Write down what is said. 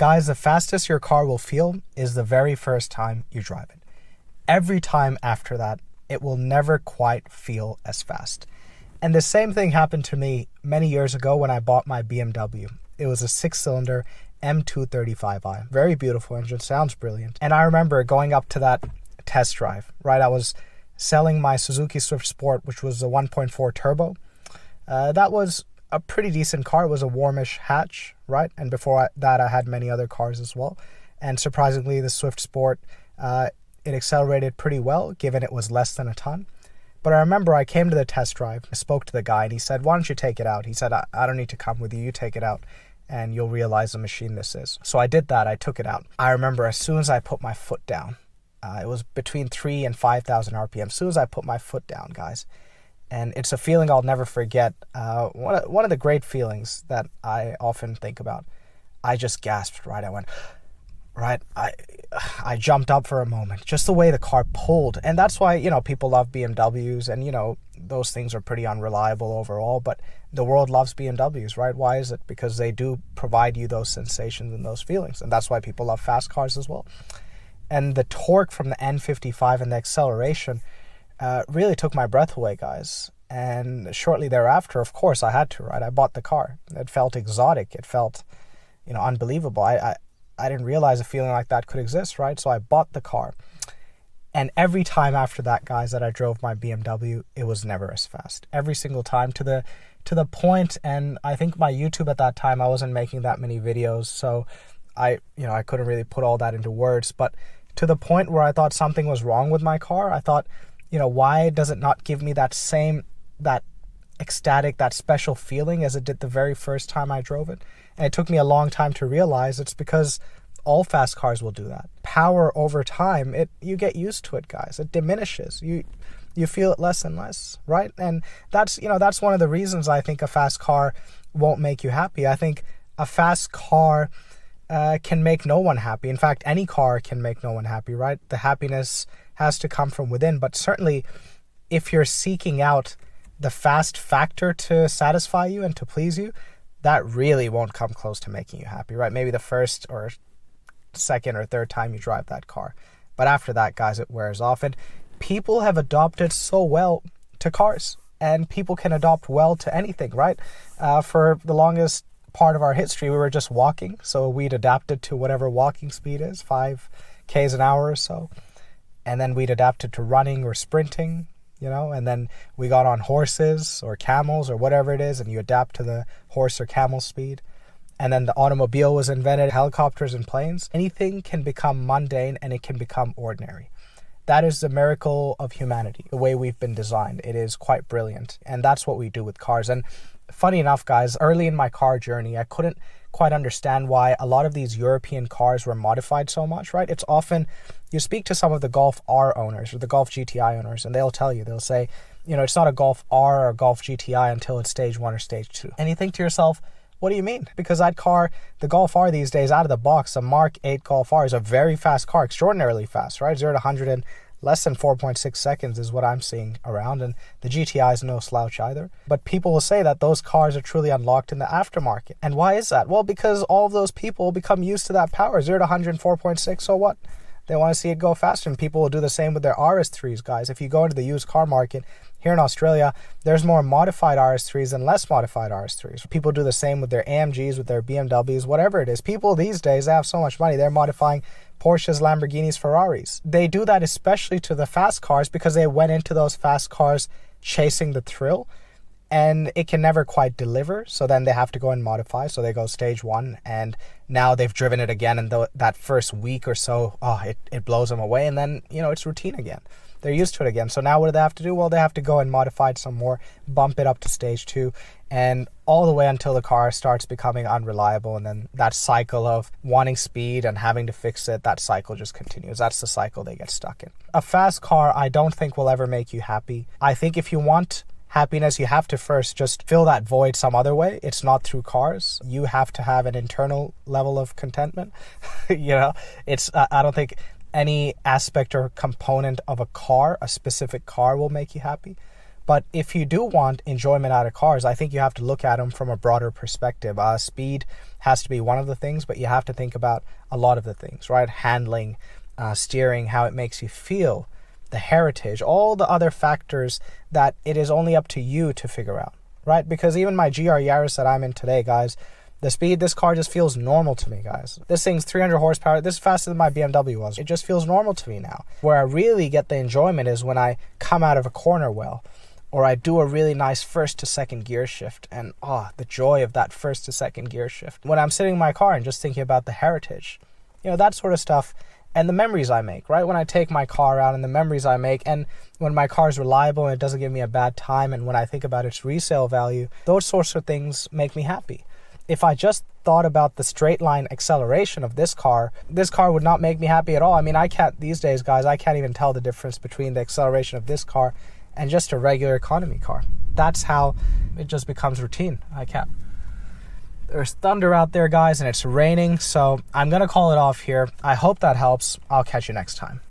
Guys, the fastest your car will feel is the very first time you drive it. Every time after that, it will never quite feel as fast. And the same thing happened to me many years ago when I bought my BMW. It was a 6-cylinder M235i. Very beautiful engine, sounds brilliant. And I remember going up to that test drive, right? I was selling my Suzuki Swift Sport, which was a 1.4 turbo. That was a pretty decent car. It was a warmish hatch, right? And before that, I had many other cars as well. And surprisingly, the Swift Sport, it accelerated pretty well, given it was less than a ton. But I remember I came to the test drive, I spoke to the guy, and he said, why don't you take it out? He said, I don't need to come with you. You take it out, and you'll realize the machine this is. So I did that. I took it out. I remember as soon as I put my foot down, it was between 3,000 and 5,000 RPM. As soon as I put my foot down, guys, and it's a feeling I'll never forget. One of the great feelings that I often think about. I just gasped, right? I went, right? I jumped up for a moment. Just the way the car pulled. And that's why, people love BMWs, and, those things are pretty unreliable overall. But the world loves BMWs, right? Why is it? Because they do provide you those sensations and those feelings. And that's why people love fast cars as well. And the torque from the N55 and the acceleration really took my breath away, guys. And shortly thereafter, of course, I had to, right? I bought the car. It felt exotic. It felt, unbelievable. I didn't realize a feeling like that could exist, right? So I bought the car. And every time after that, guys, that I drove my BMW, it was never as fast. Every single time to the point, and I think my YouTube at that time, I wasn't making that many videos, so I couldn't really put all that into words, but to the point where I thought something was wrong with my car. I thought, why does it not give me that ecstatic, that special feeling as it did the very first time I drove it? And it took me a long time to realize it's because all fast cars will do that. Power over time, you get used to it, guys. It diminishes. You feel it less and less, right? And that's one of the reasons I think a fast car won't make you happy. I think a fast car can make no one happy. In fact, any car can make no one happy, right? The happiness has to come from within. But certainly, if you're seeking out the fast factor to satisfy you and to please you, that really won't come close to making you happy, right? Maybe the first or second or third time you drive that car. But after that, guys, it wears off. And people have adopted so well to cars. And people can adopt well to anything, right? For the longest part of our history, we were just walking. So we'd adapted to whatever walking speed is, 5 k's an hour or so. And then we'd adapted to running or sprinting, and then we got on horses or camels or whatever it is, and you adapt to the horse or camel speed. And then the automobile was invented, helicopters and planes. Anything can become mundane and it can become ordinary. That is the miracle of humanity, the way we've been designed. It is quite brilliant. And that's what we do with cars. And funny enough, guys, early in my car journey, I couldn't quite understand why a lot of these European cars were modified so much, right? It's often, you speak to some of the Golf R owners or the Golf GTI owners, and they'll tell you, they'll say, it's not a Golf R or a Golf GTI until it's stage 1 or stage 2. And you think to yourself, what do you mean? Because that car, the Golf R these days, out of the box, the Mark 8 Golf R is a very fast car, extraordinarily fast, right? 0 to 100 in less than 4.6 seconds is what I'm seeing around, and the GTI is no slouch either. But people will say that those cars are truly unlocked in the aftermarket. And why is that? Well, because all of those people become used to that power, 0 to 100 in 4.6, so what? They want to see it go faster, and people will do the same with their RS3s, guys. If you go into the used car market here in Australia, there's more modified RS3s than less modified RS3s. People do the same with their AMGs, with their BMWs, whatever it is. People these days, they have so much money, they're modifying Porsches, Lamborghinis, Ferraris. They do that especially to the fast cars because they went into those fast cars chasing the thrill, and it can never quite deliver. So then they have to go and modify. So they go stage 1, and now they've driven it again. And that first week or so, it blows them away. And then, it's routine again. They're used to it again. So now what do they have to do? Well, they have to go and modify it some more, bump it up to stage 2, and all the way until the car starts becoming unreliable. And then that cycle of wanting speed and having to fix it, that cycle just continues. That's the cycle they get stuck in. A fast car, I don't think will ever make you happy. I think if you want happiness, you have to first just fill that void some other way. It's not through cars. You have to have an internal level of contentment. I don't think any aspect or component of a car, a specific car, will make you happy. But if you do want enjoyment out of cars, I think you have to look at them from a broader perspective. Speed has to be one of the things, but you have to think about a lot of the things, right? Handling, steering, how it makes you feel, the heritage, all the other factors that it is only up to you to figure out, right? Because even my GR Yaris that I'm in today, guys, the speed, this car just feels normal to me, guys. This thing's 300 horsepower. This is faster than my BMW was. It just feels normal to me now. Where I really get the enjoyment is when I come out of a corner well, or I do a really nice first to second gear shift, and the joy of that first to second gear shift. When I'm sitting in my car and just thinking about the heritage, that sort of stuff, and the memories I make, right? When I take my car out and the memories I make, and when my car is reliable and it doesn't give me a bad time, and when I think about its resale value, those sorts of things make me happy. If I just thought about the straight line acceleration of this car would not make me happy at all. I mean, these days, guys, I can't even tell the difference between the acceleration of this car and just a regular economy car. That's how it just becomes routine. I can't. There's thunder out there, guys, and it's raining, so I'm going to call it off here. I hope that helps. I'll catch you next time.